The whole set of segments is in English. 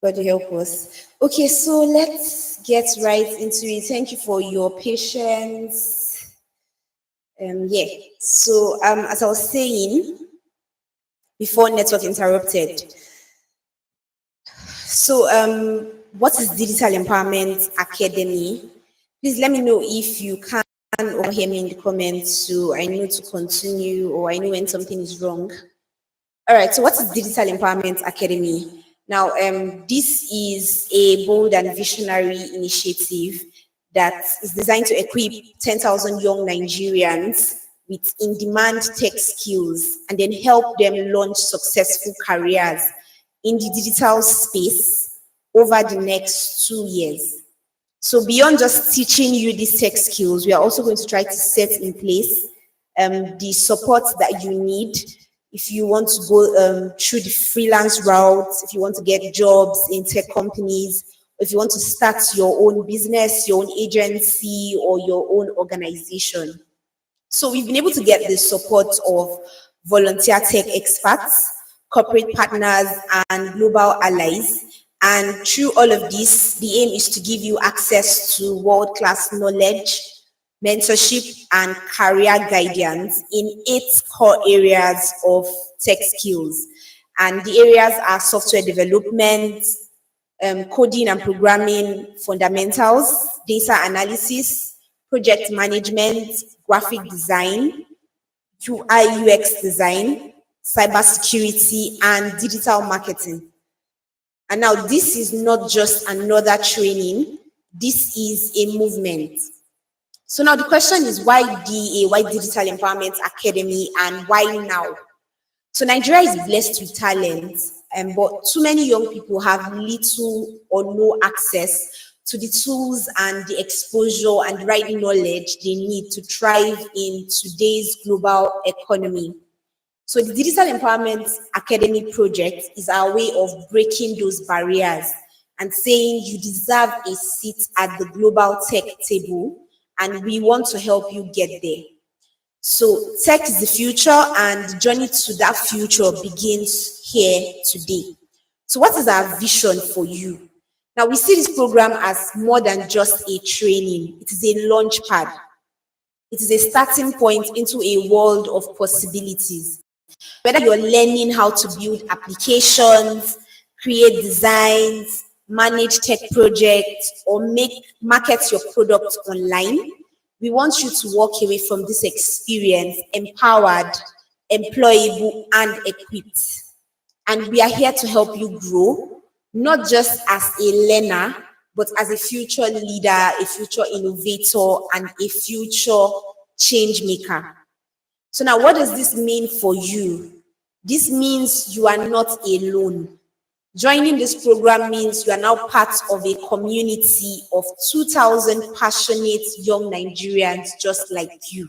God will help us. Okay, so let's get right into it. Thank you for your patience. Yeah. So as I was saying before network interrupted, so what is Digital Empowerment Academy? Please let me know if you can or hear me in the comments so I know to continue or I know when something is wrong. All right, so what is Digital Empowerment Academy? Now, this is a bold and visionary initiative that is designed to equip 10,000 young Nigerians with in-demand tech skills and then help them launch successful careers in the digital space over the next 2 years. So beyond just teaching you these tech skills, we are also going to try to set in place the support that you need if you want to go through the freelance route, if you want to get jobs in tech companies, if you want to start your own business, your own agency, or your own organization. So we've been able to get the support of volunteer tech experts, corporate partners, and global allies. And through all of this, the aim is to give you access to world-class knowledge, mentorship, and career guidance in 8 core areas of tech skills. And the areas are software development, coding and programming fundamentals, data analysis, project management, graphic design, UI UX design, cybersecurity, and digital marketing. And now this is not just another training, this is a movement. So now the question is, why DA, why Digital Empowerment Academy, and why now? So Nigeria is blessed with talent, but too many young people have little or no access to the tools and the exposure and the right knowledge they need to thrive in today's global economy. So the Digital Empowerment Academy project is our way of breaking those barriers and saying you deserve a seat at the global tech table, and we want to help you get there. So tech is the future, and the journey to that future begins here today. So what is our vision for you? Now, we see this program as more than just a training. It is a launch pad. It is a starting point into a world of possibilities. Whether you're learning how to build applications, create designs, manage tech projects, or market your product online, we want you to walk away from this experience empowered, employable, and equipped. And we are here to help you grow, not just as a learner, but as a future leader, a future innovator, and a future change maker. So now, what does this mean for you? This means you are not alone. Joining this program means you are now part of a community of 2,000 passionate young Nigerians just like you.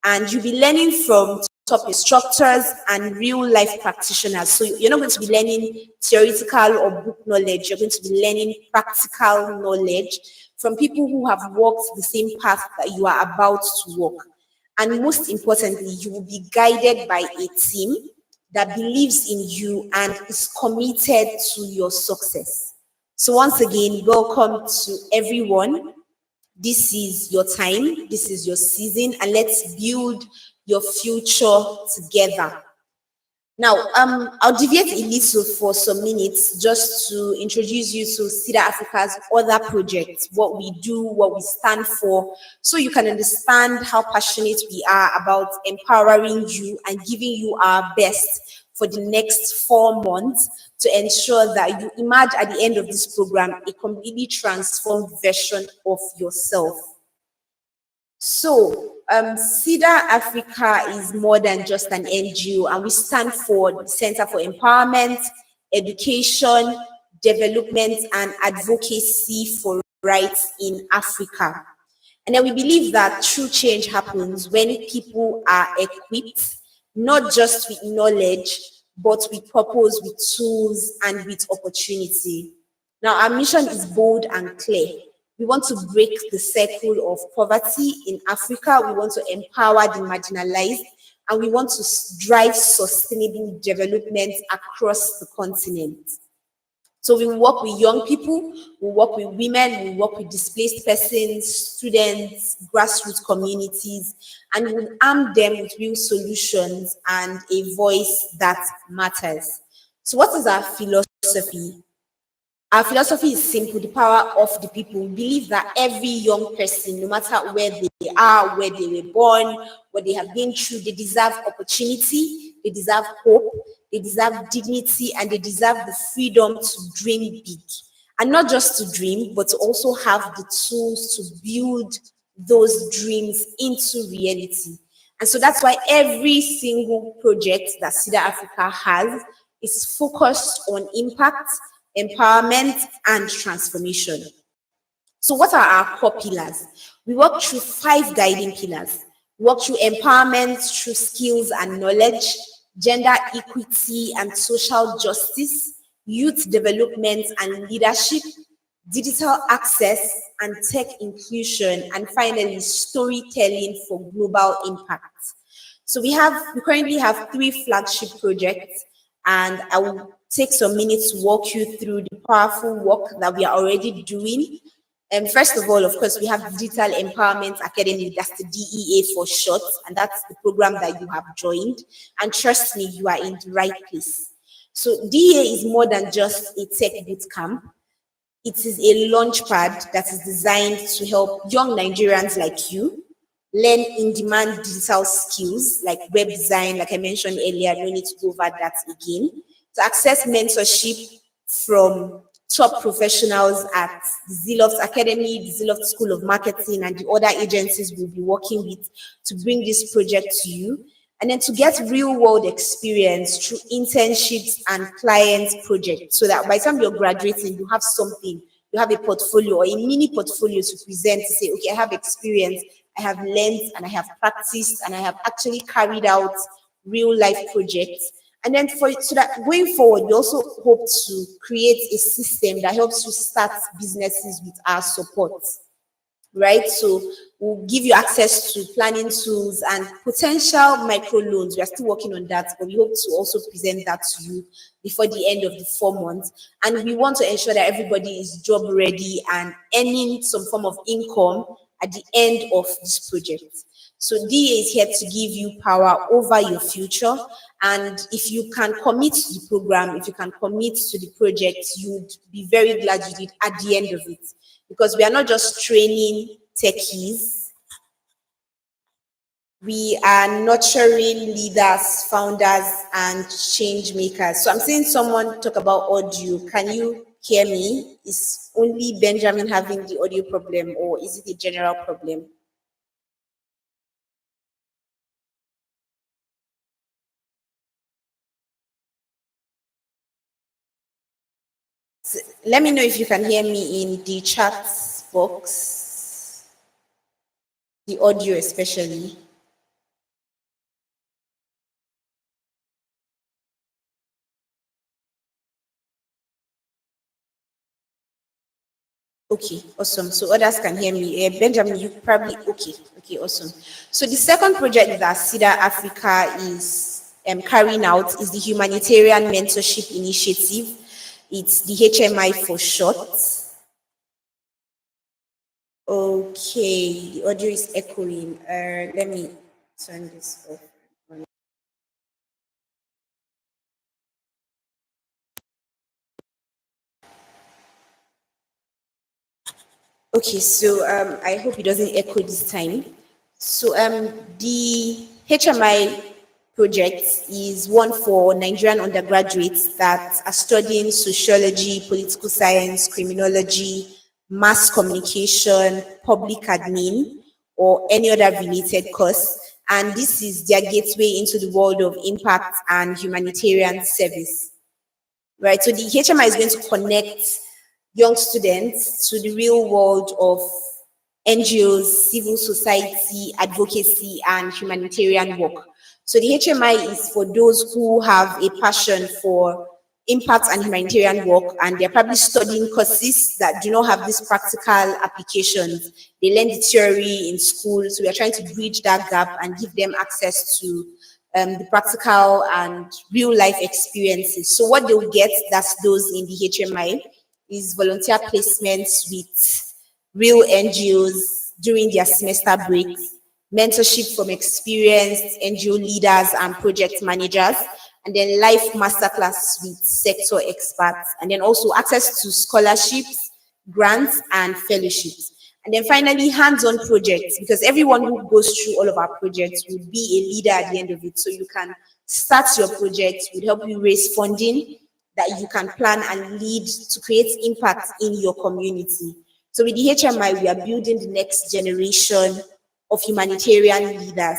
And you'll be learning from top instructors and real life practitioners. So you're not going to be learning theoretical or book knowledge. You're going to be learning practical knowledge from people who have walked the same path that you are about to walk. And most importantly, you will be guided by a team that believes in you and is committed to your success. So once again, welcome to everyone. This is your time, this is your season, and let's build your future together. Now, I'll deviate a little for some minutes just to introduce you to Cedar Africa's other projects, what we do, what we stand for, so you can understand how passionate we are about empowering you and giving you our best for the next 4 months to ensure that you emerge at the end of this program a completely transformed version of yourself. So, Cedar Africa is more than just an NGO, and we stand for the Center for Empowerment, Education, Development, and Advocacy for Rights in Africa. And then we believe that true change happens when people are equipped, not just with knowledge, but with purpose, with tools, and with opportunity. Now, our mission is bold and clear. We want to break the circle of poverty in Africa. We want to empower the marginalized, and we want to drive sustainable development across the continent. So we work with young people, we work with women, we work with displaced persons, students, grassroots communities, and we arm them with real solutions and a voice that matters. So what is our philosophy? Our philosophy is simple: the power of the people. We believe that every young person, no matter where they are, where they were born, what they have been through, they deserve opportunity, they deserve hope, they deserve dignity, and they deserve the freedom to dream big. And not just to dream, but to also have the tools to build those dreams into reality. And so that's why every single project that Cedar Africa has is focused on impact, empowerment, and transformation. So, what are our core pillars? We work through 5 guiding pillars. We work through empowerment, through skills and knowledge, gender equity and social justice, youth development and leadership, digital access and tech inclusion, and finally, storytelling for global impact. So we currently have 3 flagship projects, and I will take some minutes to walk you through the powerful work that we are already doing. And first of all, of course, we have Digital Empowerment Academy, that's the DEA for short, and that's the program that you have joined. And trust me, you are in the right place. So DEA is more than just a tech boot camp. It is a launch pad that is designed to help young Nigerians like you learn in-demand digital skills like web design, like I mentioned earlier. No need to go over that again. To access mentorship from top professionals at the Zealoft Academy, the Zealoft School of Marketing, and the other agencies we'll be working with to bring this project to you. And then to get real-world experience through internships and client projects, so that by the time you're graduating, you have something, you have a portfolio or a mini portfolio to present to say, okay, I have experience, I have learned, and I have practiced, and I have actually carried out real-life projects. And then so that going forward, we also hope to create a system that helps you start businesses with our support, right? So we'll give you access to planning tools and potential microloans. We are still working on that, but we hope to also present that to you before the end of the 4 months. And we want to ensure that everybody is job ready and earning some form of income at the end of this project. So DA is here to give you power over your future. And if you can commit to the program, if you can commit to the project, you'd be very glad you did at the end of it. Because we are not just training techies, we are nurturing leaders, founders, and change makers. So I'm seeing someone talk about audio. Can you hear me? Is only Benjamin having the audio problem, or is it a general problem? So let me know if you can hear me in the chat box, the audio especially. Okay, awesome. So others can hear me. Benjamin, you probably okay, awesome. So the second project that Cedar Africa is carrying out is the Humanitarian Mentorship Initiative. It's the HMI for short. Okay, the audio is echoing. Let me turn this off. Okay, so I hope it doesn't echo this time. So the HMI project is one for Nigerian undergraduates that are studying sociology, political science, criminology, mass communication, public admin, or any other related course. And this is their gateway into the world of impact and humanitarian service, right? So the HMI is going to connect young students to the real world of NGOs, civil society, advocacy, and humanitarian work. So the HMI is for those who have a passion for impact and humanitarian work, and they're probably studying courses that do not have these practical applications. They learn the theory in school, so we are trying to bridge that gap and give them access to the practical and real life experiences. So what they'll get, that's those in the HMI, is volunteer placements with real NGOs during their semester breaks, mentorship from experienced NGO leaders and project managers, and then live masterclass with sector experts, and then also access to scholarships, grants, and fellowships. And then finally, hands-on projects, because everyone who goes through all of our projects will be a leader at the end of it. So you can start your project, would help you raise funding that you can plan and lead to create impact in your community. So with the HMI, we are building the next generation of humanitarian leaders.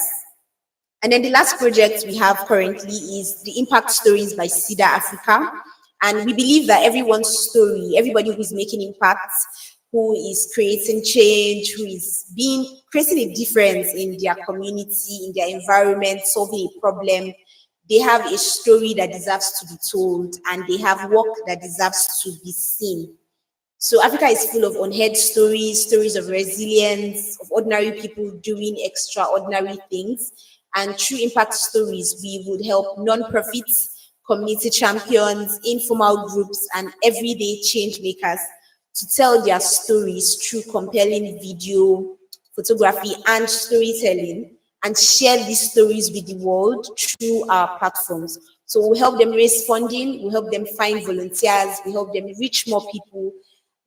And then the last project we have currently is the Impact Stories by Cedar Africa. And we believe that everyone's story, everybody who is making impact, who is creating change, who is creating a difference in their community, in their environment, solving a problem, they have a story that deserves to be told, and they have work that deserves to be seen. So Africa is full of unheard stories, stories of resilience, of ordinary people doing extraordinary things. And through impact stories, we would help non-profits, community champions, informal groups, and everyday change makers to tell their stories through compelling video, photography, and storytelling, and share these stories with the world through our platforms. So we'll help them raise funding, we'll help them find volunteers, we help them reach more people,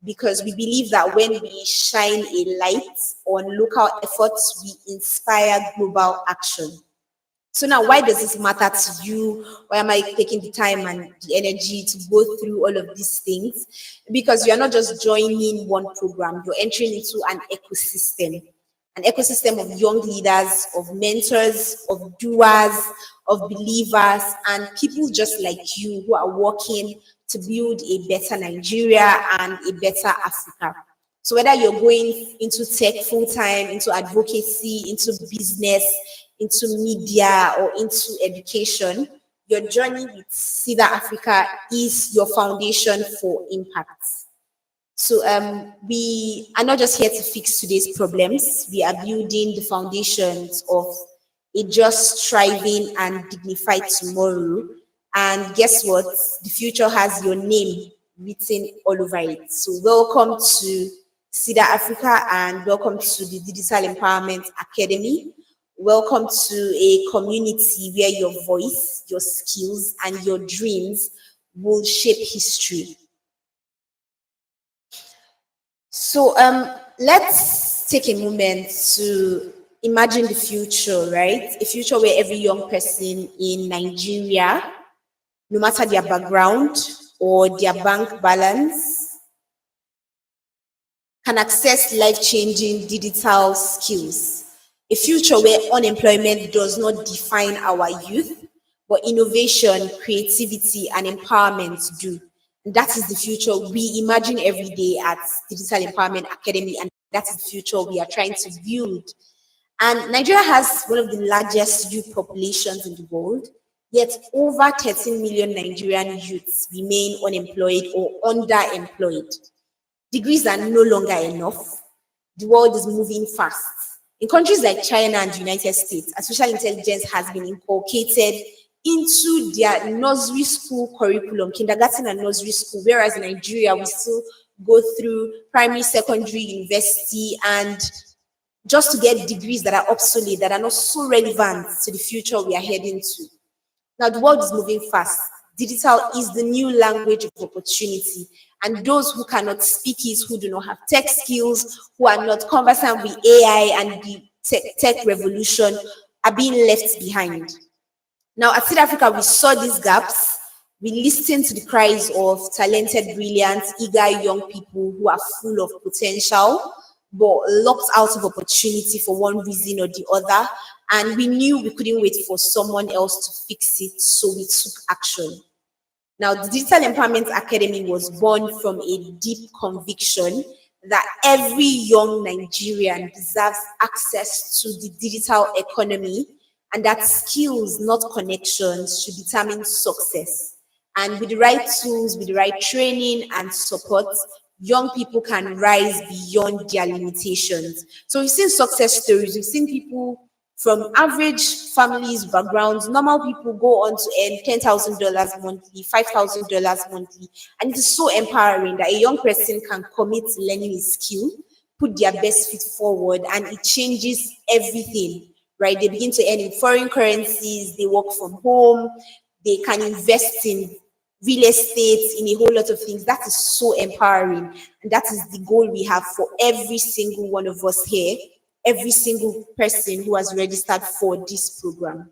because we believe that when we shine a light on local efforts, we inspire global action. So now, why does this matter to you? Why am I taking the time and the energy to go through all of these things? Because you're not just joining one program, you're entering into an ecosystem of young leaders, of mentors, of doers, of believers, and people just like you who are working to build a better Nigeria and a better Africa. So whether you're going into tech full-time, into advocacy, into business, into media, or into education, your journey with Cedar Africa is your foundation for impact. So we are not just here to fix today's problems. We are building the foundations of a just, thriving, and dignified tomorrow. And guess what? The future has your name written all over it. So welcome to Cedar Africa, and welcome to the Digital Empowerment Academy. Welcome to a community where your voice, your skills, and your dreams will shape history. So let's take a moment to imagine the future, right? A future where every young person in Nigeria, no matter their background or their bank balance, can access life-changing digital skills. A future where unemployment does not define our youth, but innovation, creativity, and empowerment do. And that is the future we imagine every day at Digital Empowerment Academy, and that is the future we are trying to build. And Nigeria has one of the largest youth populations in the world, yet over 13 million Nigerian youths remain unemployed or underemployed. Degrees are no longer enough. The world is moving fast. In countries like China and the United States, artificial intelligence has been inculcated into their nursery school curriculum, kindergarten and nursery school, whereas in Nigeria, we still go through primary, secondary, university, and just to get degrees that are obsolete, that are not so relevant to the future we are heading to. Now, the world is moving fast. Digital is the new language of opportunity. And those who cannot speak it, who do not have tech skills, who are not conversant with AI and the tech revolution, are being left behind. Now, at Cedar Africa, we saw these gaps. We listened to the cries of talented, brilliant, eager young people who are full of potential, but locked out of opportunity for one reason or the other. And we knew we couldn't wait for someone else to fix it, so we took action. Now, the Digital Empowerment Academy was born from a deep conviction that every young Nigerian deserves access to the digital economy, and that skills, not connections, should determine success. And with the right tools, with the right training and support, young people can rise beyond their limitations. So we've seen success stories, we've seen people from average families backgrounds, normal people go on to earn $10,000 monthly, $5,000 monthly, and it is so empowering that a young person can commit to learning a skill, put their best foot forward, and it changes everything. Right? They begin to earn in foreign currencies. They work from home. They can invest in real estate, in a whole lot of things. That is so empowering, and that is the goal we have for every single one of us here, every single person who has registered for this program.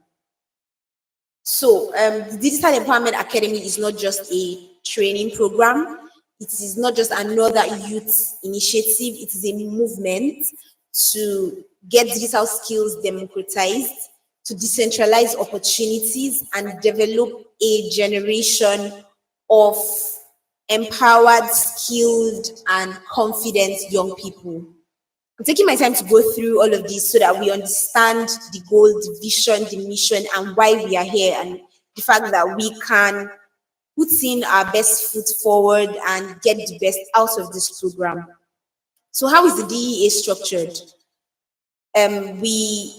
So the Digital Empowerment Academy is not just a training program. It is not just another youth initiative. It is a movement to get digital skills democratized, to decentralize opportunities, and develop a generation of empowered, skilled, and confident young people. I'm taking my time to go through all of this so that we understand the goal, the vision, the mission, and why we are here, and the fact that we can put in our best foot forward and get the best out of this program. So how is the DEA structured? The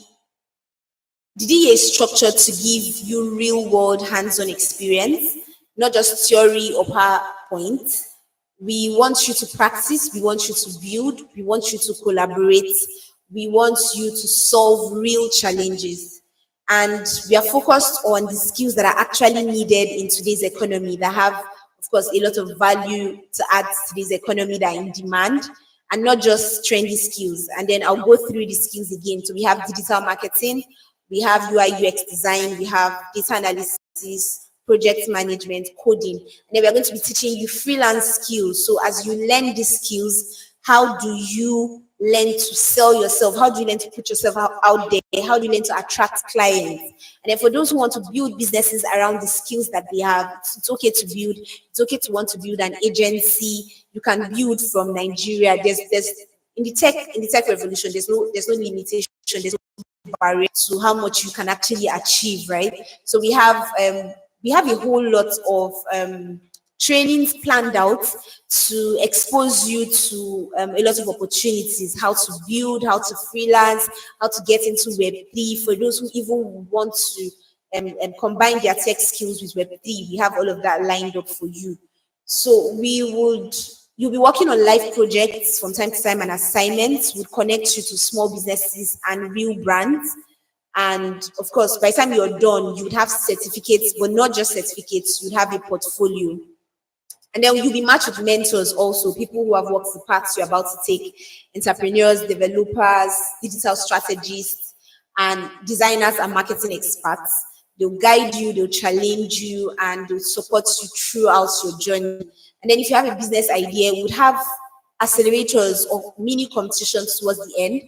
DEA is structured to give you real world hands-on experience, not just theory or PowerPoint. We want you to practice, we want you to build, we want you to collaborate, we want you to solve real challenges. And we are focused on the skills that are actually needed in today's economy, that have, of course, a lot of value to add to today's economy, that are in demand, and not just trendy skills. And then I'll go through the skills again. So we have digital marketing, we have UI UX design, we have data analysis, project management, coding. And then we're going to be teaching you freelance skills. So as you learn these skills, how do you learn to sell yourself? How do you learn to put yourself out there? How do you learn to attract clients? And then for those who want to build businesses around the skills that they have, it's okay to build. It's okay to want to build an agency. You can build from Nigeria. There's in the tech revolution, there's no limitation. There's no barrier to how much you can actually achieve, right? So we have a whole lot of trainings planned out to expose you to a lot of opportunities, how to build, how to freelance, how to get into Web3. For those who even want to combine their tech skills with Web3, we have all of that lined up for you. So you'll be working on live projects from time to time, and assignments would connect you to small businesses and real brands. And of course, by the time you're done, you would have certificates, but not just certificates, you'd have a portfolio. And then you'll be matched with mentors also, people who have walked the paths you're about to take, entrepreneurs, developers, digital strategists, and designers and marketing experts. They'll guide you, they'll challenge you, and they'll support you throughout your journey. And then if you have a business idea, we would have accelerators or mini competitions towards the end,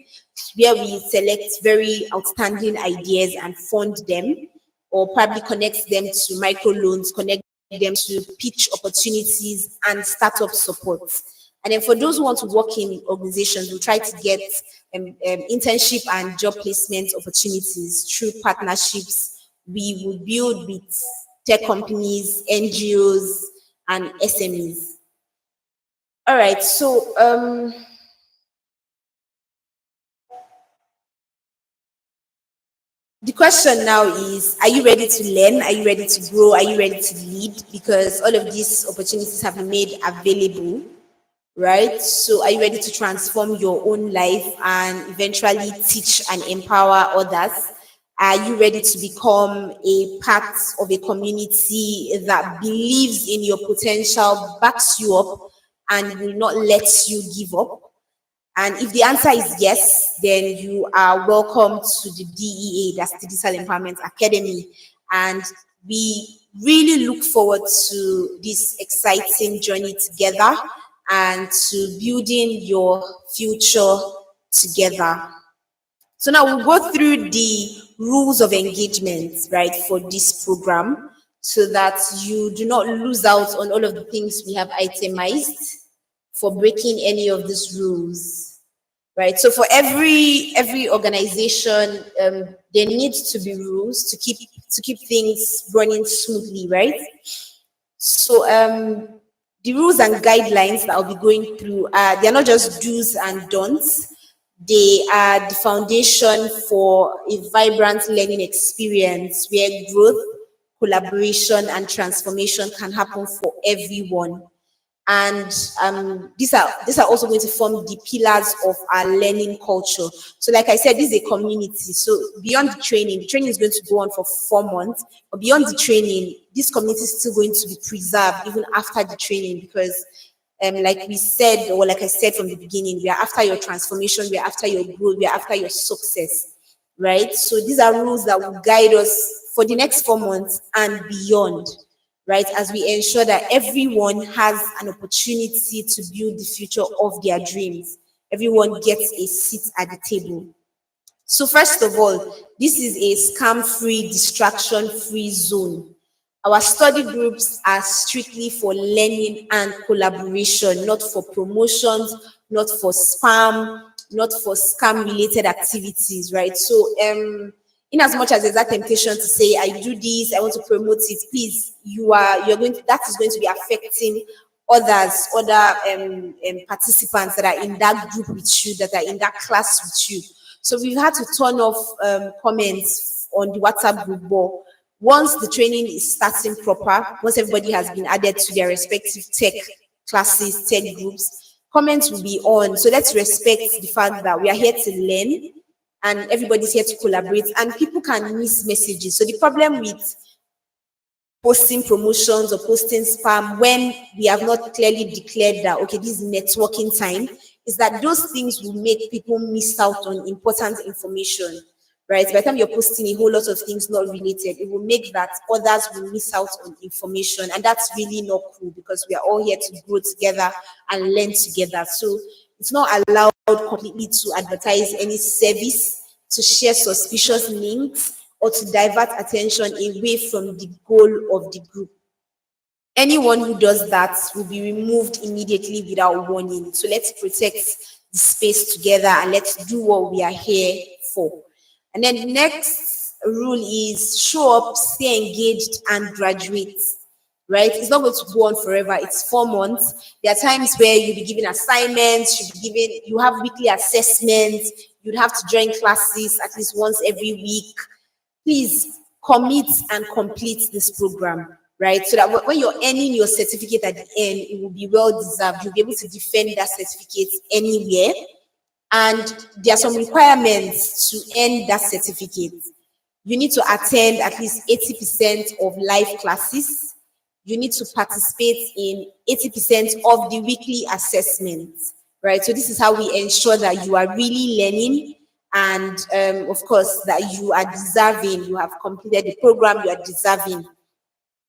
where we select very outstanding ideas and fund them, or probably connect them to microloans, connect them to pitch opportunities and startup support. And then for those who want to work in organizations, we try to get internship and job placement opportunities through partnerships we will build with tech companies, NGOs, and SMEs. All right, so the question now is, are you ready to learn? Are you ready to grow? Are you ready to lead? Because all of these opportunities have been made available, right? So are you ready to transform your own life and eventually teach and empower others? Are you ready to become a part of a community that believes in your potential, backs you up, and will not let you give up? And if the answer is yes, then you are welcome to the DEA, that's Digital Empowerment Academy. And we really look forward to this exciting journey together and to building your future together. So now we'll go through the rules of engagement, right, for this program, so that you do not lose out on all of the things we have itemized for breaking any of these rules, right? So for every organization, there needs to be rules to keep things running smoothly, right? So the rules and guidelines that I'll be going through, they're not just do's and don'ts. They are the foundation for a vibrant learning experience where growth, collaboration, and transformation can happen for everyone. And these are also going to form the pillars of our learning culture. So like I said, this is a community. So beyond the training is going to go on for 4 months, but beyond the training, this community is still going to be preserved even after the training, because like we said, or like I said from the beginning, we are after your transformation, we are after your growth, we are after your success, right? So these are rules that will guide us for the next 4 months and beyond, right? As we ensure that everyone has an opportunity to build the future of their dreams. Everyone gets a seat at the table. So first of all, this is a scam-free, distraction-free zone. Our study groups are strictly for learning and collaboration, not for promotions, not for spam, not for scam-related activities, right? So, in as much as there's that temptation to say, I do this, I want to promote it, please, you're going to, that is going to be affecting other participants that are in that group with you, that are in that class with you. So we've had to turn off comments on the WhatsApp group. But once the training is starting proper, once everybody has been added to their respective tech classes, tech groups, comments will be on. So let's respect the fact that we are here to learn and everybody's here to collaborate, and people can miss messages. So the problem with posting promotions or posting spam when we have not clearly declared that, okay, this is networking time, is that those things will make people miss out on important information, right? By the time you're posting a whole lot of things not related, it will make that others will miss out on information. And that's really not cool, because we are all here to grow together and learn together. So it's not allowed completely to advertise any service, to share suspicious links, or to divert attention away from the goal of the group. Anyone who does that will be removed immediately without warning. So let's protect the space together and let's do what we are here for. And then the next rule is show up, stay engaged, and graduate. Right? It's not going to go on forever. It's 4 months. There are times where you'll be given assignments, you have weekly assessments, you'd have to join classes at least once every week. Please commit and complete this program, right? So that when you're earning your certificate at the end, it will be well deserved. You'll be able to defend that certificate anywhere. And there are some requirements to earn that certificate. You need to attend at least 80% of live classes. You need to participate in 80% of the weekly assessments, right? So this is how we ensure that you are really learning, and of course that you are deserving, you have completed the program, you are deserving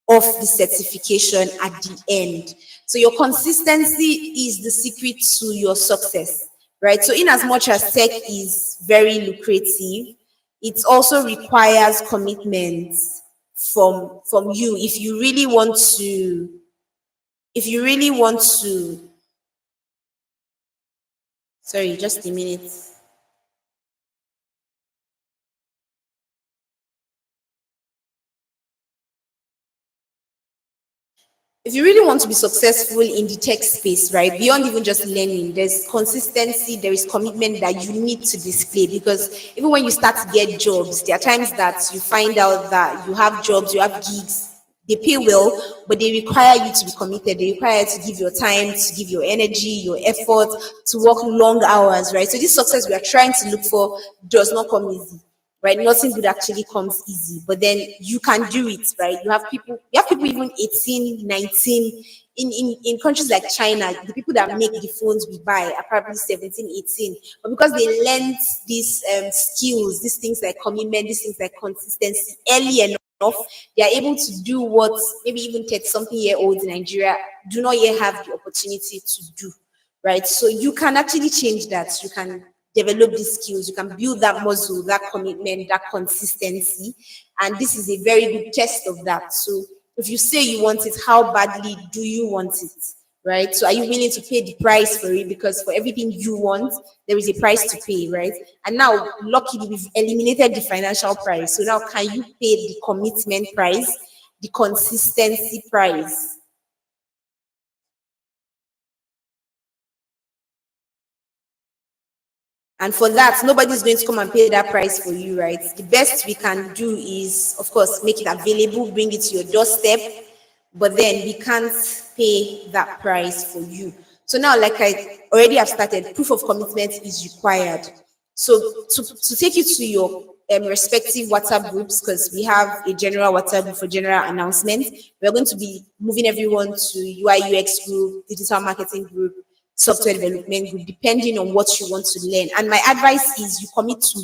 of the certification at the end. So your consistency is the secret to your success, right? So in as much as tech is very lucrative, it also requires commitment from you. If you really want to sorry, just a minute. If you really want to be successful in the tech space, right, beyond even just learning, there's consistency, there is commitment that you need to display. Because even when you start to get jobs, there are times that you find out that you have jobs, you have gigs, they pay well, but they require you to be committed. They require you to give your time, to give your energy, your effort, to work long hours, right? So this success we are trying to look for does not come easy, right? Nothing good actually comes easy, but then you can do it, right? You have people even 18, 19 in countries like China. The people that make the phones we buy are probably 17, 18, but because they learned these skills, these things like commitment, these things like consistency early enough, they are able to do what maybe even 30 something year olds in Nigeria do not yet have the opportunity to do, right? So you can actually change that. You can develop these skills, you can build that muscle, that commitment, that consistency. And this is a very good test of that. So if you say you want it, how badly do you want it? Right? So are you willing to pay the price for it? Because for everything you want, there is a price to pay, right? And now, luckily, we've eliminated the financial price. So now, can you pay the commitment price, the consistency price? And for that, nobody's going to come and pay that price for you, right? The best we can do is, of course, make it available, bring it to your doorstep, but then we can't pay that price for you. So now, like I already have started, proof of commitment is required. So to take you to your respective WhatsApp groups, because we have a general WhatsApp group for general announcements, we're going to be moving everyone to UI UX group, digital marketing group, software development group, depending on what you want to learn. And my advice is you commit to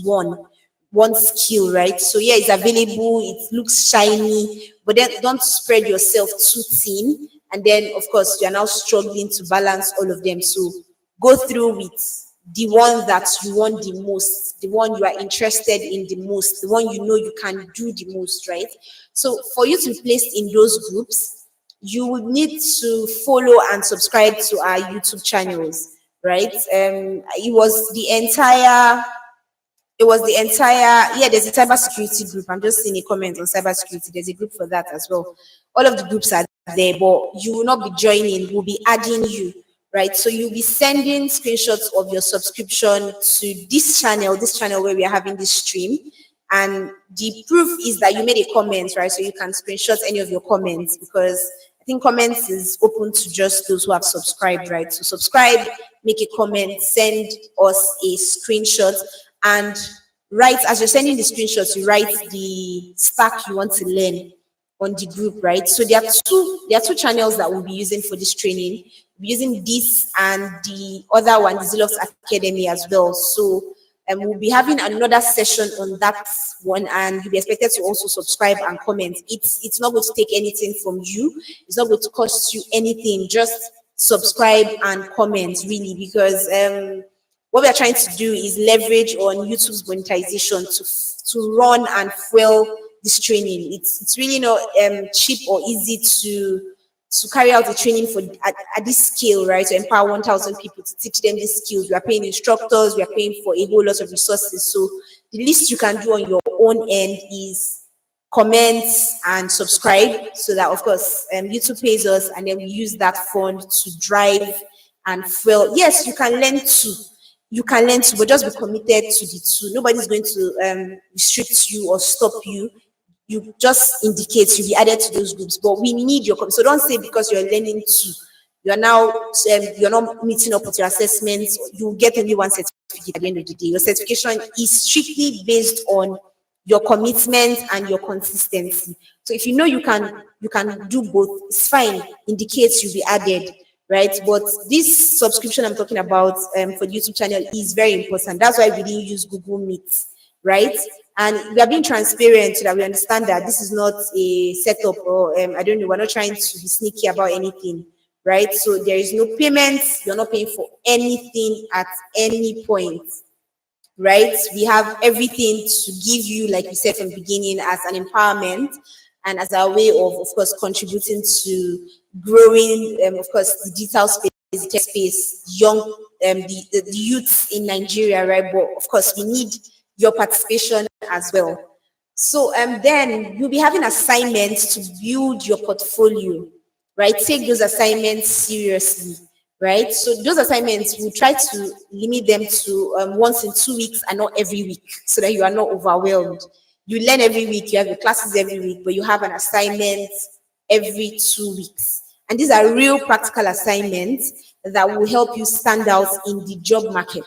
one skill, right? So yeah, it's available, it looks shiny, but then don't spread yourself too thin. And then of course you are now struggling to balance all of them. So go through with the one that you want the most, the one you are interested in the most, the one you know you can do the most, right? So for you to be placed in those groups, you would need to follow and subscribe to our YouTube channels, right? Yeah, there's a cybersecurity group. I'm just seeing a comment on cybersecurity. There's a group for that as well. All of the groups are there, but you will not be joining, we'll be adding you, right? So you'll be sending screenshots of your subscription to this channel where we are having this stream. And the proof is that you made a comment, right? So you can screenshot any of your comments, because I think comments is open to just those who have subscribed, right? So subscribe, make a comment, send us a screenshot, and write, as you're sending the screenshots, you write the stack you want to learn on the group, right? So there are two channels that we'll be using for this training. We'll be using this and the other one, the Zealox Academy as well. So we'll be having another session on that one, and you'll be expected to also subscribe and comment. It's not going to take anything from you. It's not going to cost you anything. Just subscribe and comment, really, because what we are trying to do is leverage on YouTube's monetization to run and fuel this training. It's really not cheap or easy to carry out the training at this scale, right? To empower 1,000 people, to teach them these skills. We are paying instructors, we are paying for a whole lot of resources. So the least you can do on your own end is comment and subscribe, so that of course YouTube pays us, and then we use that fund to drive and fuel. Yes, you can learn to, but just be committed to the two. Nobody's going to restrict you or stop you. You just indicate you'll be added to those groups, but we need your so don't say because you're learning to, you're not meeting up with your assessments, you get only one certificate at the end of the day. Your certification is strictly based on your commitment and your consistency. So if you know you can do both, it's fine. Indicates you'll be added, right? But this subscription I'm talking about for the YouTube channel is very important. That's why we didn't use Google Meet, right? And we are being transparent so that we understand that this is not a setup, or I don't know, we're not trying to be sneaky about anything, right? So there is no payment. You're not paying for anything at any point, right? We have everything to give you, like we said from the beginning, as an empowerment and as a way of course, contributing to growing, of course, the digital space, the tech space, the youth in Nigeria, right? But of course, we need your participation as well. So then you'll be having assignments to build your portfolio, right? Take those assignments seriously, right? So those assignments, we'll try to limit them to once in 2 weeks and not every week, so that you are not overwhelmed. You learn every week, you have your classes every week, but you have an assignment every 2 weeks. And these are real practical assignments that will help you stand out in the job market,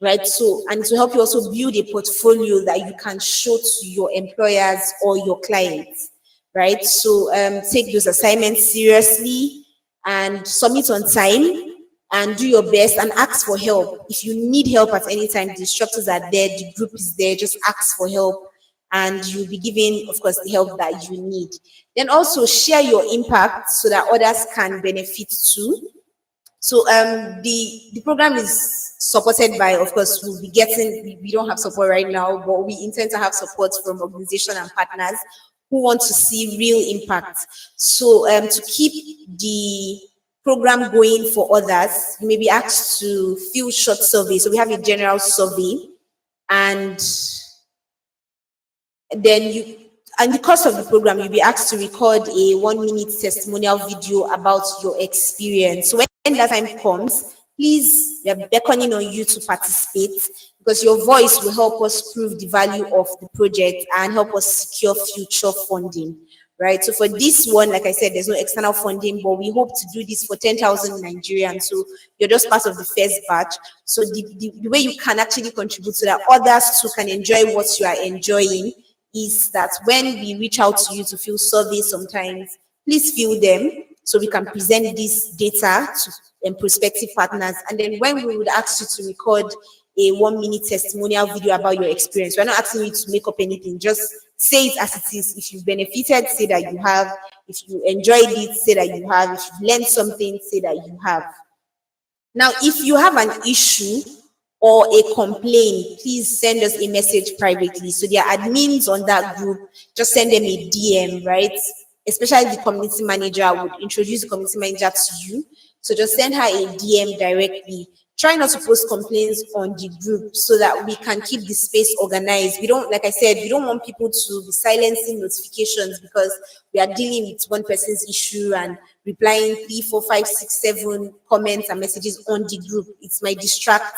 right? So, and to help you also build a portfolio that you can show to your employers or your clients, right? So take those assignments seriously and submit on time, and do your best and ask for help. If you need help at any time, the instructors are there, the group is there, just ask for help and you'll be given, of course, the help that you need. Then also share your impact so that others can benefit too. So the program is supported by, of course, we'll be getting, we don't have support right now, but we intend to have support from organizations and partners who want to see real impact. So to keep the program going for others, you may be asked to fill short surveys. So we have a general survey, and then in the course of the program, you'll be asked to record a 1-minute testimonial video about your experience. So when that time comes, please, we are beckoning on you to participate. because your voice will help us prove the value of the project and help us secure future funding, right? So for this one, like I said, there's no external funding, but we hope to do this for 10,000 Nigerians. So you're just part of the first batch. So the way you can actually contribute so that others too can enjoy what you are enjoying is that when we reach out to you to fill surveys sometimes, please fill them so we can present this data to prospective partners. And then when we would ask you to record a 1-minute testimonial video about your experience, we're not asking you to make up anything, just say it as it is. If you've benefited, say that you have. If you enjoyed it, say that you have. If you've learned something, say that you have. Now, if you have an issue or a complaint, please send us a message privately. So there are admins on that group, just send them a DM, right? Especially the community manager would introduce the community manager to you. So just send her a DM directly. Try not to post complaints on the group so that we can keep the space organized. We don't, like I said, we don't want people to be silencing notifications because we are dealing with one person's issue and replying 3, 4, 5, 6, 7 comments and messages on the group. It might distract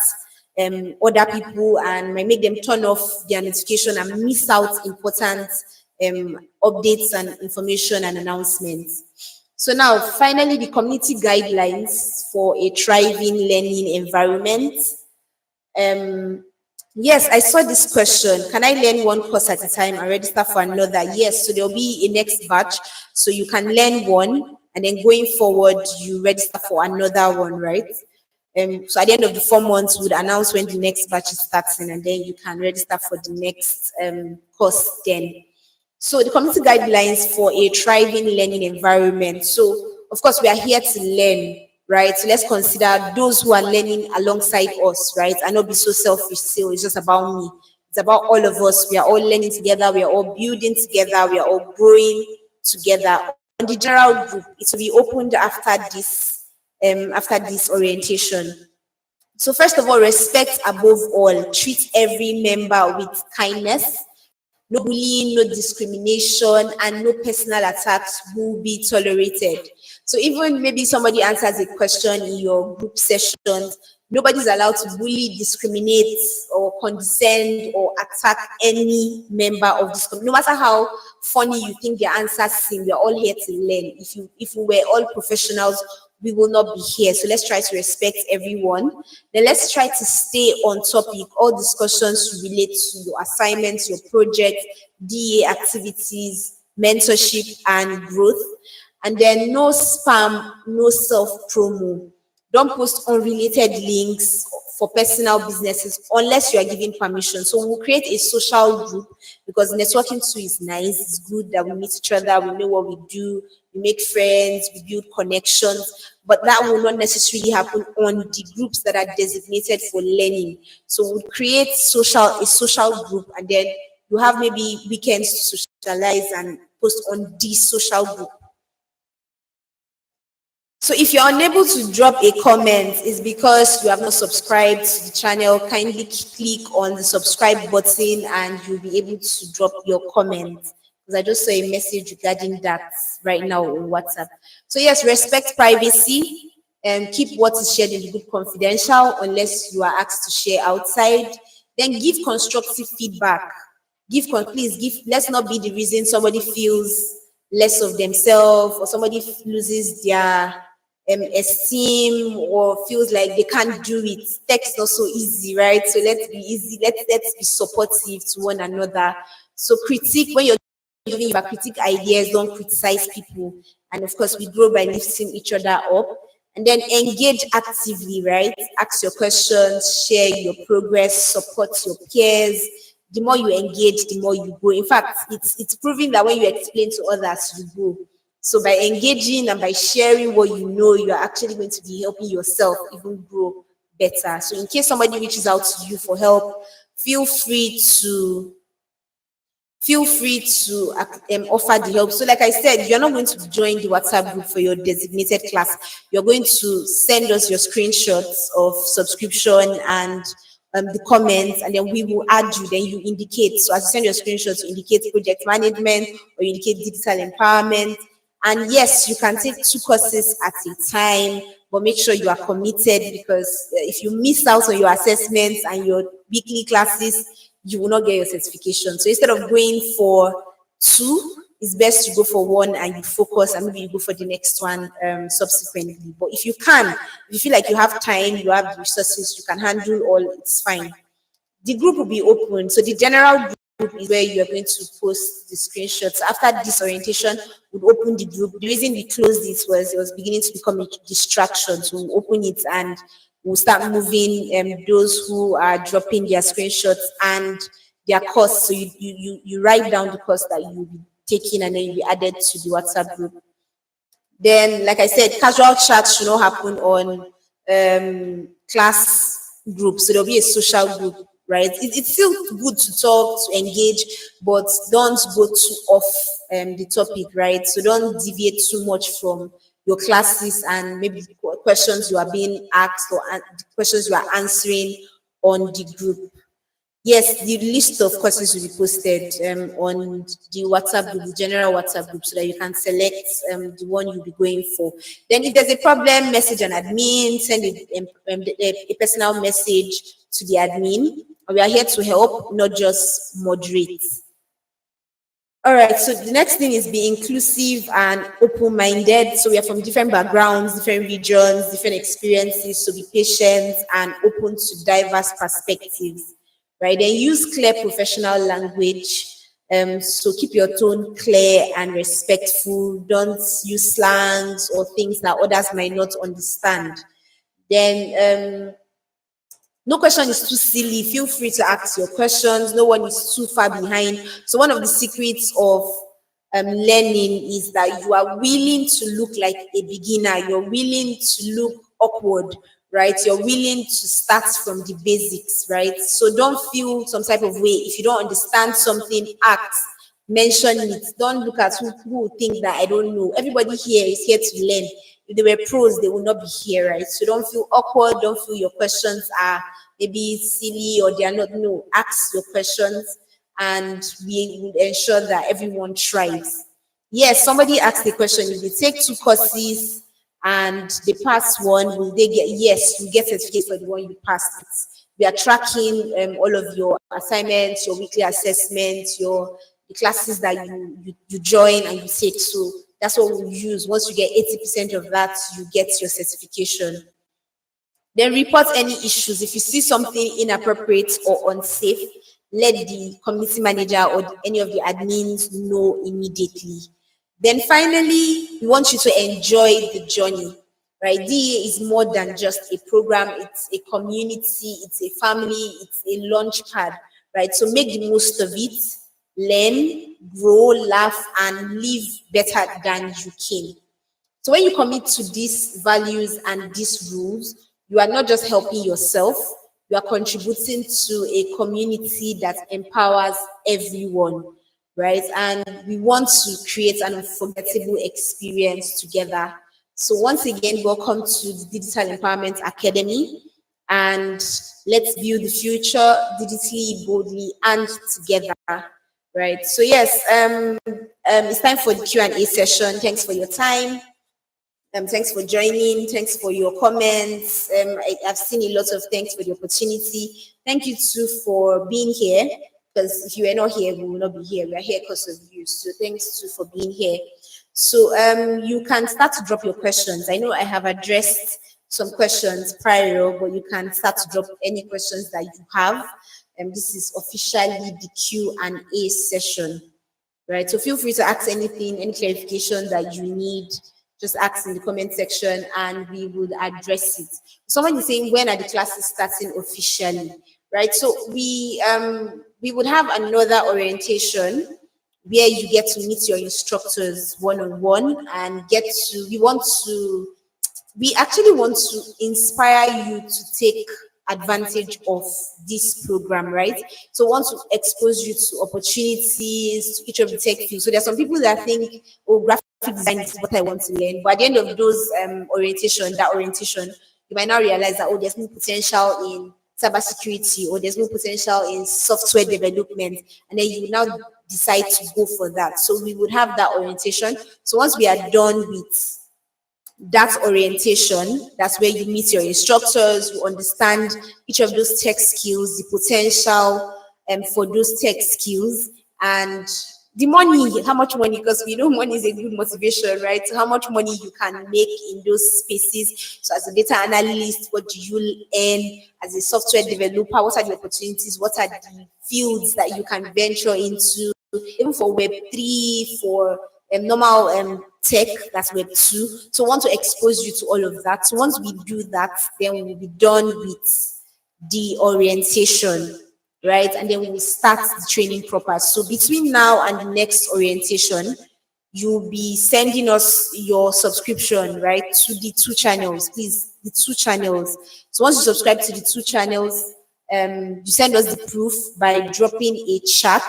other people and might make them turn off their notification and miss out important updates and information and announcements. So now, finally, the community guidelines for a thriving learning environment. Yes, I saw this question. Can I learn one course at a time and register for another? Yes, so there'll be a next batch. So you can learn one, and then going forward, you register for another one, right? So at the end of the 4 months, we would announce when the next batch is starting, and then you can register for the next course then. So the community guidelines for a thriving learning environment. So of course we are here to learn, right? So let's consider those who are learning alongside us, right? And not be so selfish. So it's just about me. It's about all of us. We are all learning together. We are all building together. We are all growing together. On the general group, it will be opened after this orientation. So first of all, respect above all. Treat every member with kindness. No bullying, no discrimination, and no personal attacks will be tolerated. So even maybe somebody answers a question in your group sessions, nobody's allowed to bully, discriminate, or condescend or attack any member of this community. No matter how funny you think the answers seem, we're all here to learn. If we were all professionals, we will not be here. So let's try to respect everyone. Then let's try to stay on topic. All discussions relate to your assignments, your project, DA activities, mentorship, and growth. And then no spam, no self-promo. Don't post unrelated links for personal businesses unless you are given permission. So we'll create a social group because networking too is nice. It's good that we meet each other, we know what we do, we make friends, we build connections. But that will not necessarily happen on the groups that are designated for learning. So we'll create a social group, and then you have maybe weekends to socialize and post on this social group. So if you're unable to drop a comment, it's because you have not subscribed to the channel. Kindly click on the subscribe button and you'll be able to drop your comment. Because I just saw a message regarding that right now on WhatsApp. So yes, respect privacy and keep what is shared in the group confidential unless you are asked to share outside. Then give constructive feedback. Please give. Let's not be the reason somebody feels less of themselves or somebody loses their esteem or feels like they can't do it. Tech is not so easy, right? So let's be easy. Let's be supportive to one another. So critique when you're giving your critique ideas. Don't criticize people. And of course, we grow by lifting each other up. And then engage actively, right? Ask your questions, share your progress, support your peers. The more you engage, the more you grow. In fact, it's proving that when you explain to others, you grow. So by engaging and by sharing what you know, you're actually going to be helping yourself even grow better. So in case somebody reaches out to you for help, feel free to offer the help. So like I said, you're not going to join the WhatsApp group for your designated class. You're going to send us your screenshots of subscription and the comments, and then we will add you. Then you indicate. So as you send your screenshots, you indicate project management or you indicate digital empowerment. And yes, you can take 2 courses at a time, but make sure you are committed, because if you miss out on your assessments and your weekly classes, you will not get your certification. So instead of going for two, it's best to go for one and you focus, and maybe you go for the next one subsequently. But if you can, if you feel like you have time, you have the resources, you can handle all, it's fine. The group will be open. So the general group is where you are going to post the screenshots. After this orientation, we'll open the group. The reason we closed this was it was beginning to become a distraction. So we'll open it and we'll start moving those who are dropping their screenshots and their costs. So you write down the cost that you'll be taking, and then you'll be added to the WhatsApp group. Then, like I said, casual chats should not happen on class groups. So there'll be a social group, right? It's still good to talk, to engage, but don't go too off the topic, right? So don't deviate too much from your classes and maybe questions you are being asked, or questions you are answering on the group. Yes, the list of courses will be posted on the WhatsApp group, the general WhatsApp group, so that you can select the one you'll be going for. Then, if there's a problem, message an admin, send a personal message to the admin. We are here to help, not just moderate. All right, so the next thing is be inclusive and open-minded. So we are from different backgrounds, different regions, different experiences. So be patient and open to diverse perspectives, right? Then use clear professional language. So keep your tone clear and respectful. Don't use slangs or things that others might not understand. Then no question is too silly. Feel free to ask your questions. No one is too far behind. So one of the secrets of learning is that you are willing to look like a beginner. You're willing to look awkward, right? You're willing to start from the basics, right? So don't feel some type of way. If you don't understand something, ask, mention it. Don't look at who think that I don't know. Everybody here is here to learn. If they were pros, they will not be here, right? So don't feel awkward. Don't feel your questions are maybe silly or they are not. No, ask your questions, and we will ensure that everyone tries. Yes, somebody asked the question: if they take two courses and they pass one, will they get? Yes, you get certificate for the one you passed. We are tracking all of your assignments, your weekly assessments, the classes that you join and you take. So that's what we use. Once you get 80% of that, you get your certification. Then report any issues. If you see something inappropriate or unsafe, let the community manager or any of the admins know immediately. Then finally, we want you to enjoy the journey, right? DEA is more than just a program. It's a community, it's a family, it's a launch pad, right? So make the most of it, learn, grow, laugh, and live better than you came. So when you commit to these values and these rules, you are not just helping yourself, you are contributing to a community that empowers everyone, right? And we want to create an unforgettable experience together. So once again, welcome to the Digital Empowerment Academy, and let's build the future digitally, boldly, and together. Right. So yes, it's time for the Q&A session. Thanks for your time. Thanks for joining. Thanks for your comments. I've seen a lot of thanks for the opportunity. Thank you too for being here, because if you were not here, we will not be here. We are here because of you. So thanks too for being here. So you can start to drop your questions. I know I have addressed some questions prior, but you can start to drop any questions that you have. This is officially the Q&A session, right? So feel free to ask anything, any clarification that you need. Just ask in the comment section and we will address it. Someone is saying, when are the classes starting officially, right? So we would have another orientation where you get to meet your instructors one-on-one and we actually want to inspire you to take advantage of this program, right? So want to expose you to opportunities, to each of the tech fields. So there are some people that think, oh, graphic design is what I want to learn. But at the end of those orientation, you might now realize that, oh, there's no potential in cybersecurity, or there's no potential in software development. And then you now decide to go for that. So we would have that orientation. So once we are done with That orientation, that's where you meet your instructors, you understand each of those tech skills, the potential for those tech skills, and the money, how much money, because we know money is a good motivation, right? So how much money you can make in those spaces. So as a data analyst, what do you earn? As a software developer, what are the opportunities? What are the fields that you can venture into? Even for Web3, for normal tech, that's Web2. So I want to expose you to all of that. So once we do that, then we will be done with the orientation, right? And then we will start the training proper. So between now and the next orientation, you'll be sending us your subscription, right, to the two channels, please, the two channels. So once you subscribe to the two channels, you send us the proof by dropping a chat.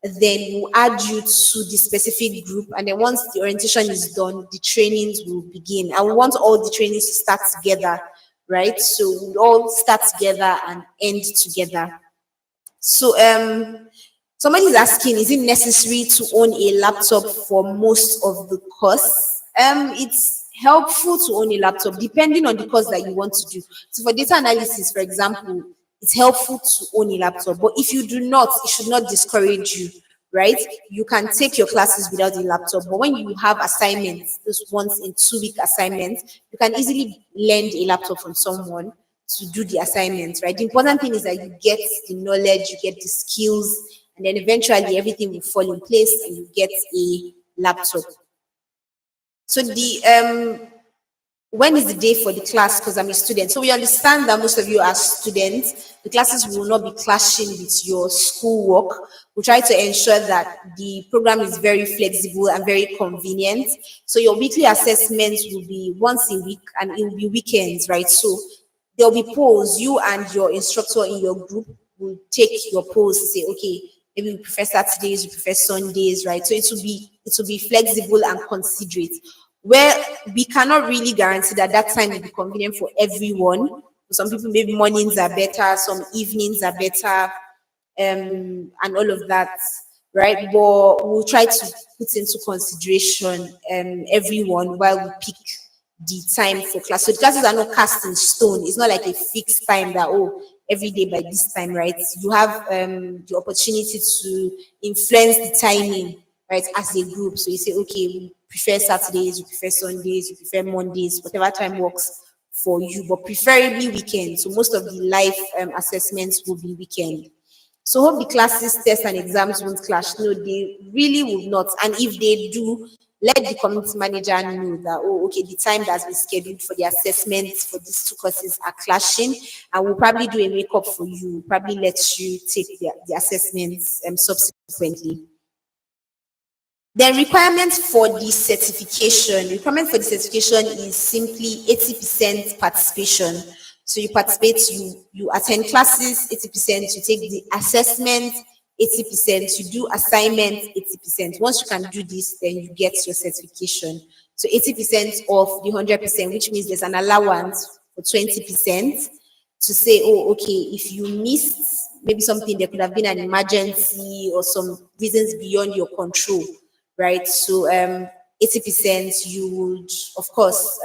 Then we'll add you to the specific group, and then once the orientation is done, the trainings will begin. And we want all the trainings to start together, right? So we all start together and end together. So somebody is asking, is it necessary to own a laptop for most of the course? It's helpful to own a laptop depending on the course that you want to do. So for data analysis, for example, it's helpful to own a laptop. But if you do not, it should not discourage you, right? You can take your classes without a laptop. But when you have assignments, those once in 2 week assignments, you can easily lend a laptop from someone to do the assignments, right? The important thing is that you get the knowledge, you get the skills, and then eventually everything will fall in place and you get a laptop. So the when is the day for the class? Because I'm a student. So we understand that most of you are students. The classes will not be clashing with your schoolwork. We try to ensure that the program is very flexible and very convenient. So your weekly assessments will be once a week and it will be weekends, right? So there'll be polls. You and your instructor in your group will take your polls to say, okay, maybe we prefer Saturdays, we prefer Sundays, right? So it will be flexible and considerate. Where we cannot really guarantee that that time will be convenient for everyone. For some people, maybe mornings are better, some evenings are better, and all of that, right? But we'll try to put into consideration everyone while we pick the time for class. So the classes are not cast in stone. It's not like a fixed time that, oh, every day by this time, right? You have the opportunity to influence the timing, right, as a group. So you say, okay, we prefer Saturdays, we prefer Sundays, we prefer Mondays, whatever time works for you, but preferably weekend. So most of the life assessments will be weekend. So hope the classes, tests, and exams won't clash. No, they really will not. And if they do, let the community manager know that, oh, okay, the time that's been scheduled for the assessments for these two courses are clashing, and we'll probably do a makeup for you. We'll probably let you take the assessments subsequently. Then requirements for the certification. Requirement for the certification is simply 80% participation. So you participate, you attend classes, 80%, you take the assessment, 80%, you do assignment, 80%. Once you can do this, then you get your certification. So 80% of the 100%, which means there's an allowance for 20% to say, oh, okay, if you missed maybe something, there could have been an emergency or some reasons beyond your control, right? So 80% you would, of course,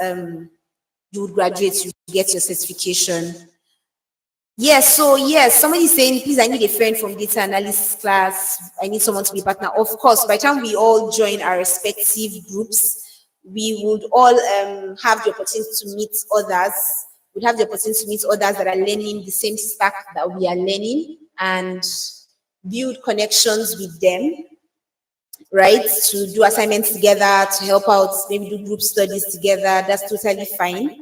you would graduate, you get your certification. Yes, so yes, somebody is saying, please, I need a friend from data analysis class. I need someone to be a partner. Of course, by the time we all join our respective groups, we would all have the opportunity to meet others. We'd have the opportunity to meet others that are learning the same stack that we are learning and build connections with them, right? To do assignments together, to help out, maybe do group studies together. That's totally fine.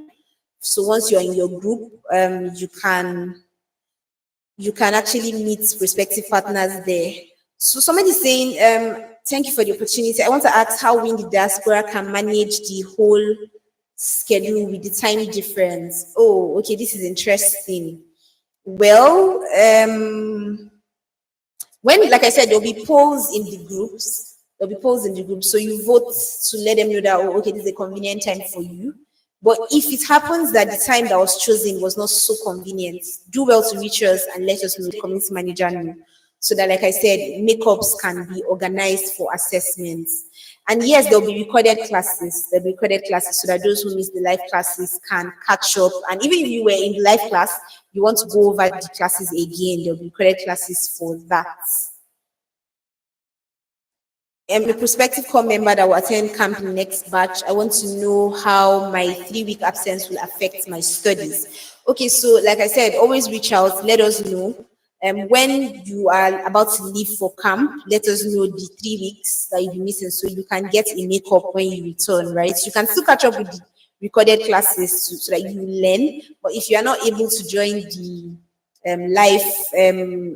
So once you're in your group, you can actually meet prospective partners there. So somebody is saying, thank you for the opportunity. I want to ask how we in the diaspora can manage the whole schedule with the time difference. Oh, okay, this is interesting. Well, when, like I said, there'll be polls in the groups. There'll be polls in the group. So you vote to let them know that, oh, okay, this is a convenient time for you. But if it happens that the time that was chosen was not so convenient, do well to reach us and let us know, the community manager know. so that, like I said, makeups can be organized for assessments. And yes, there'll be recorded classes. There'll be recorded classes so that those who miss the live classes can catch up. And even if you were in the live class, you want to go over the classes again, there'll be recorded classes for that. I'm a prospective core member that will attend camp in the next batch. I want to know how my 3-week absence will affect my studies. Okay, so like I said, always reach out, let us know. When you are about to leave for camp, let us know the 3 weeks that you'll be missing so you can get a makeup when you return, right? So you can still catch up with the recorded classes so that you learn. But if you are not able to join the life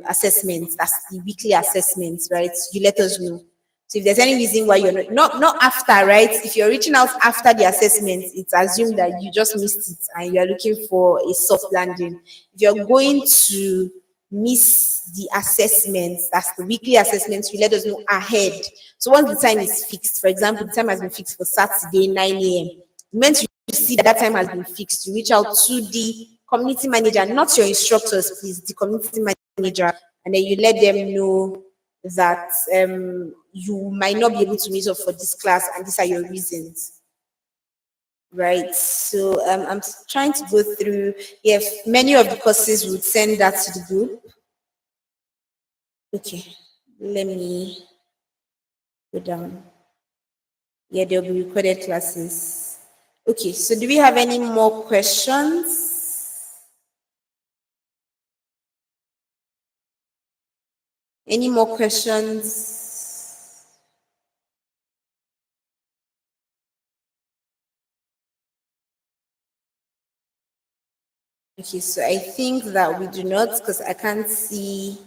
assessments, that's the weekly assessments, right? You let us know. So if there's any reason why you're not after, right? If you're reaching out after the assessment, it's assumed that you just missed it and you're looking for a soft landing. If you're going to miss the assessments, that's the weekly assessments, you let us know ahead. So once the time is fixed, for example, the time has been fixed for Saturday, 9 a.m. Meant you see that that time has been fixed, you reach out to the community manager, not your instructors, please, the community manager, and then you let them know that you might not be able to meet up for this class and these are your reasons, right? So I'm trying to go through. If many of the courses would send that to the group. Okay, let me go down. Yeah, there'll be recorded classes. Okay, so do we have any more questions? Any more questions? Okay, so I think that we do not, because I can't see.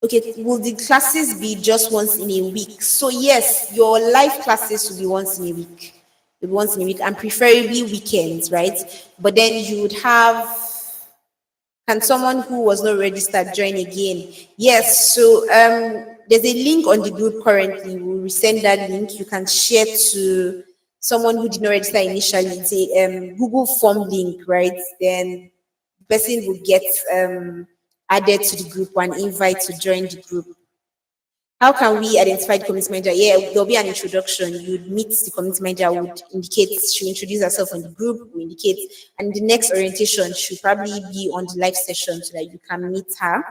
Okay, will the classes be just once in a week? So yes, your live classes will be once in a week. Will be once in a week, and preferably weekends, right? But then you would have, can someone who was not registered join again? Yes, so there's a link on the group currently. We'll resend that link. You can share to someone who did not register initially. It's a Google form link, right? Then the person will get added to the group and invite to join the group. How can we identify the community manager? Yeah, there'll be an introduction. You'd meet the community manager, would indicate, she'll introduce herself on the group, will indicate, and the next orientation should probably be on the live session so that you can meet her.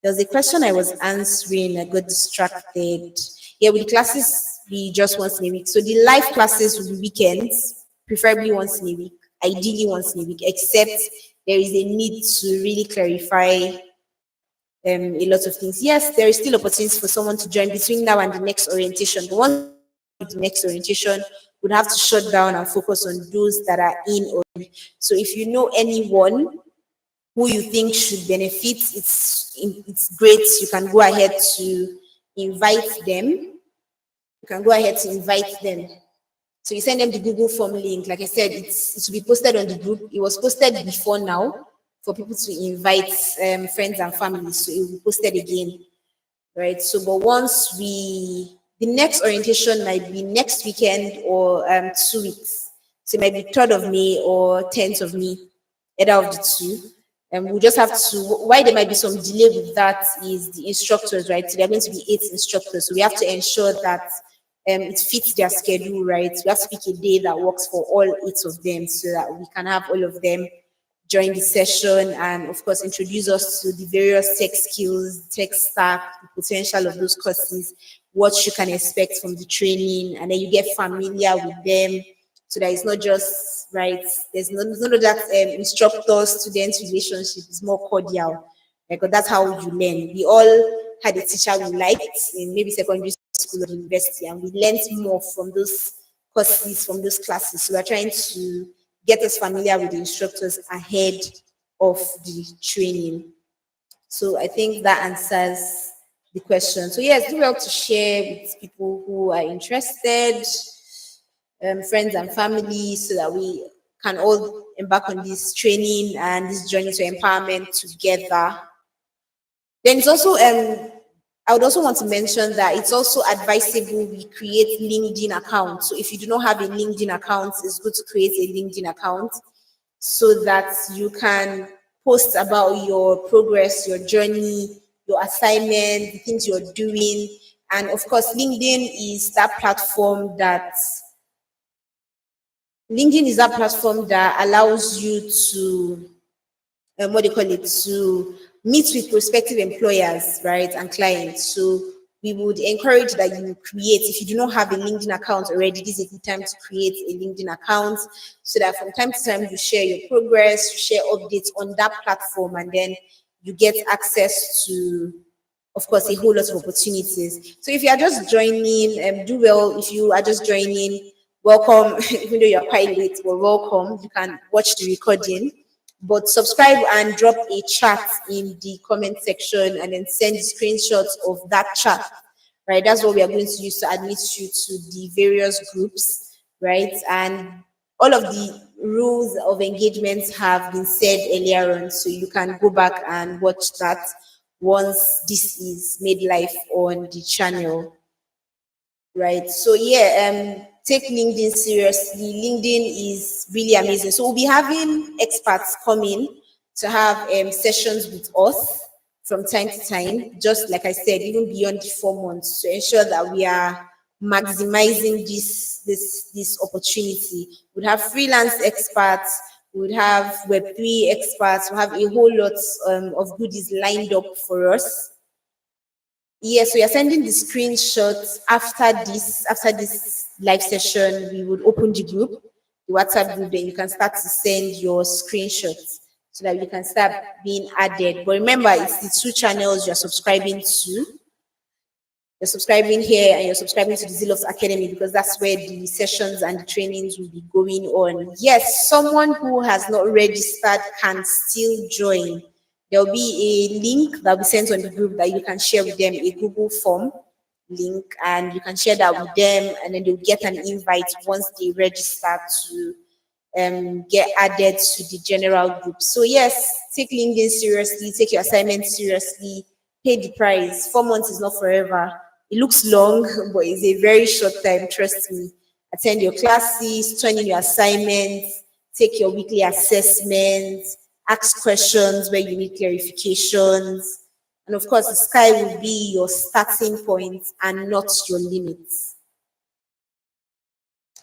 There was a question I was answering, I got distracted. Yeah, will the classes be just once in a week? So the live classes will be weekends, preferably once in a week, ideally once in a week, except there is a need to really clarify a lot of things. Yes, there is still opportunities for someone to join between now and the next orientation. But once the next orientation, would have to shut down and focus on those that are in already. So if you know anyone who you think should benefit, it's great. You can go ahead to invite them. You can go ahead to invite them. So you send them the Google form link. Like I said, it will be posted on the group. It was posted before now for people to invite friends and family. So it will be posted again, right? So, but once the next orientation might be next weekend or 2 weeks. So it might be 3rd of May or 10th of May, either of the two. And we'll just have to, why there might be some delay with that is the instructors, right? So there are going to be 8 instructors. So we have to ensure that it fits their schedule, right? We have to pick a day that works for all 8 of them so that we can have all of them join the session and, of course, introduce us to the various tech skills, tech stack, the potential of those courses, what you can expect from the training, and then you get familiar with them so that it's not just, right, there's none of that instructor-student relationship. It's more cordial. Because that's how you learn. We all had a teacher we liked in maybe secondary school or university, and we learned more from those courses, from those classes. So we're trying to get us familiar with the instructors ahead of the training. So I think that answers the question. So yes, do well to share with people who are interested, friends and family, so that we can all embark on this training and this journey to empowerment together. Then it's also I would also want to mention that it's also advisable we create LinkedIn accounts. So if you do not have a LinkedIn account, it's good to create a LinkedIn account so that you can post about your progress, your journey, your assignment, the things you're doing. And of course, LinkedIn is that platform that allows you to what do you call it, to meet with prospective employers, right, and clients. So we would encourage that you create, if you do not have a LinkedIn account already, this is a good time to create a LinkedIn account so that from time to time you share your progress, you share updates on that platform, and then you get access to, of course, a whole lot of opportunities. So if you are just joining, do well. If you are just joining, welcome. Even though you are quite late, well, welcome. You can watch the recording, but subscribe and drop a chat in the comment section and then send screenshots of that chat, right? That's what we are going to use to admit you to the various groups, right? And all of the rules of engagement have been said earlier on, so you can go back and watch that once this is made live on the channel. Right. So yeah, take LinkedIn seriously. LinkedIn is really amazing. So we'll be having experts coming to have sessions with us from time to time, just like I said, even beyond the 4 months, to ensure that we are maximizing this opportunity. We'd have freelance experts, we'd have Web3 experts, we'll have a whole lot of goodies lined up for us. Yes, we are sending the screenshots after this live session. We would open the group, the WhatsApp group, then you can start to send your screenshots so that you can start being added. But remember, it's the two channels you're subscribing to. You're subscribing here and you're subscribing to the Zealots Academy, because that's where the sessions and the trainings will be going on. Yes, someone who has not registered can still join. There'll be a link that'll be sent on the group that you can share with them, a Google form link, and you can share that with them, and then they'll get an invite once they register to get added to the general group. So yes, take LinkedIn seriously, take your assignment seriously, pay the price. 4 months is not forever. It looks long, but it's a very short time, trust me. Attend your classes, turn in your assignments, take your weekly assessments, ask questions where you need clarifications. And of course, the sky will be your starting point and not your limits.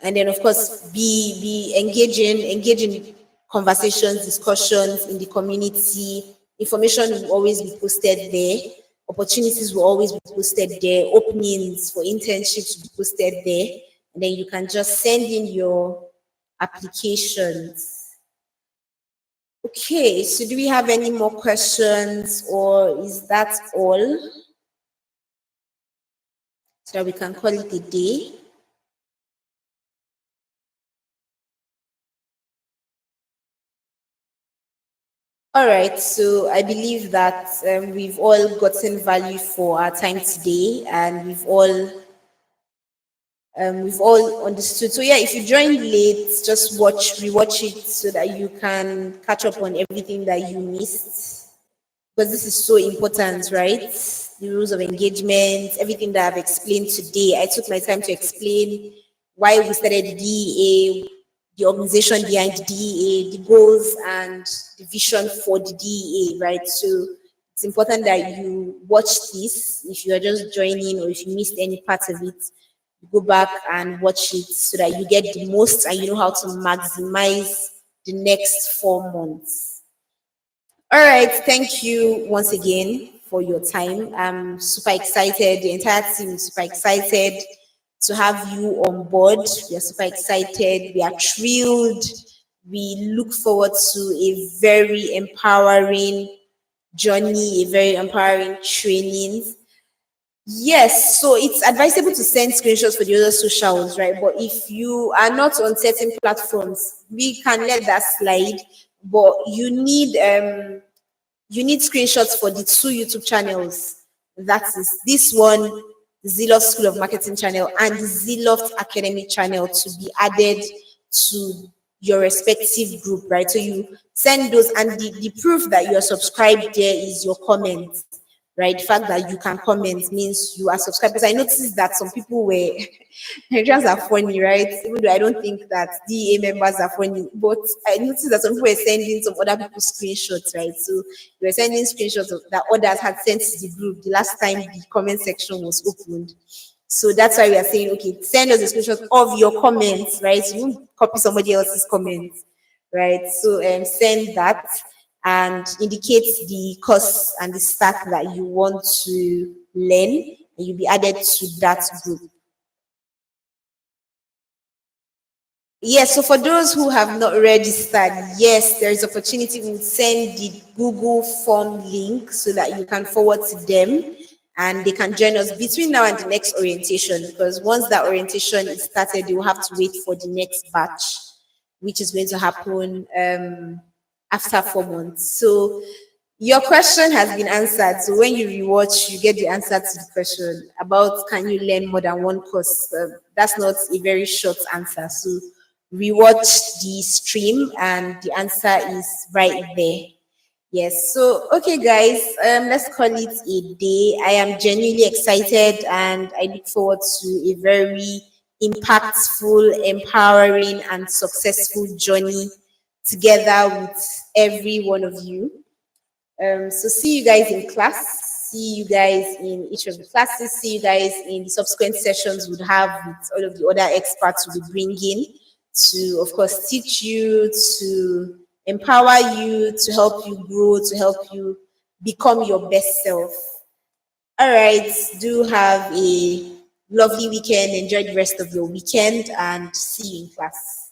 And then, of course, be engaging conversations, discussions in the community. Information will always be posted there. Opportunities will always be posted there. Openings for internships will be posted there. And then you can just send in your applications. Okay, so do we have any more questions, or is that all? So that we can call it a day. All right, so I believe that we've all gotten value for our time today, and we've all understood. So yeah, if you joined late, just rewatch it so that you can catch up on everything that you missed, because this is so important, right? The rules of engagement, everything that I've explained today. I took my time to explain why we started DEA, the organization behind the DEA, the goals and the vision for the DEA, right? So it's important that you watch this. If you are just joining or if you missed any part of it, go back and watch it so that you get the most and you know how to maximize the next 4 months. All right, thank you once again for your time. I'm super excited. The entire team is super excited to have you on board. We are super excited. We are thrilled. We look forward to a very empowering journey, a very empowering training. Yes, so it's advisable to send screenshots for the other socials, right? But if you are not on certain platforms, we can let that slide. But you need screenshots for the two YouTube channels. That is this one, the Zealot School of Marketing channel, and the Zealot Academy channel to be added to your respective group, right? So you send those, and the proof that you're subscribed there is your comment. right? The fact that you can comment means you are subscribed. Because I noticed that some people were Nigerians are funny, right? Even though I don't think that DA members are funny, but I noticed that some people were sending some other people's screenshots, right? So they were sending screenshots that others had sent to the group the last time the comment section was opened. So that's why we are saying, okay, send us a screenshot of your comments, right? You won't copy somebody else's comments, right? So send that and indicate the course and the stack that you want to learn, and you'll be added to that group. Yes, so for those who have not registered, yes, there is opportunity. We'll send the Google form link so that you can forward to them and they can join us between now and the next orientation. Because once that orientation is started, they will have to wait for the next batch, which is going to happen after 4 months. So your question has been answered. So when you rewatch, you get the answer to the question about can you learn more than one course. That's not a very short answer. So rewatch the stream, and the answer is right there. Yes. So, okay, guys, let's call it a day. I am genuinely excited and I look forward to a very impactful, empowering, and successful journey together with every one of you. So, see you guys in class. See you guys in each of the classes. See you guys in the subsequent sessions we'd have with all of the other experts we'll be bringing to, of course, teach you, to empower you, to help you grow, to help you become your best self. All right, do have a lovely weekend. Enjoy the rest of your weekend and see you in class.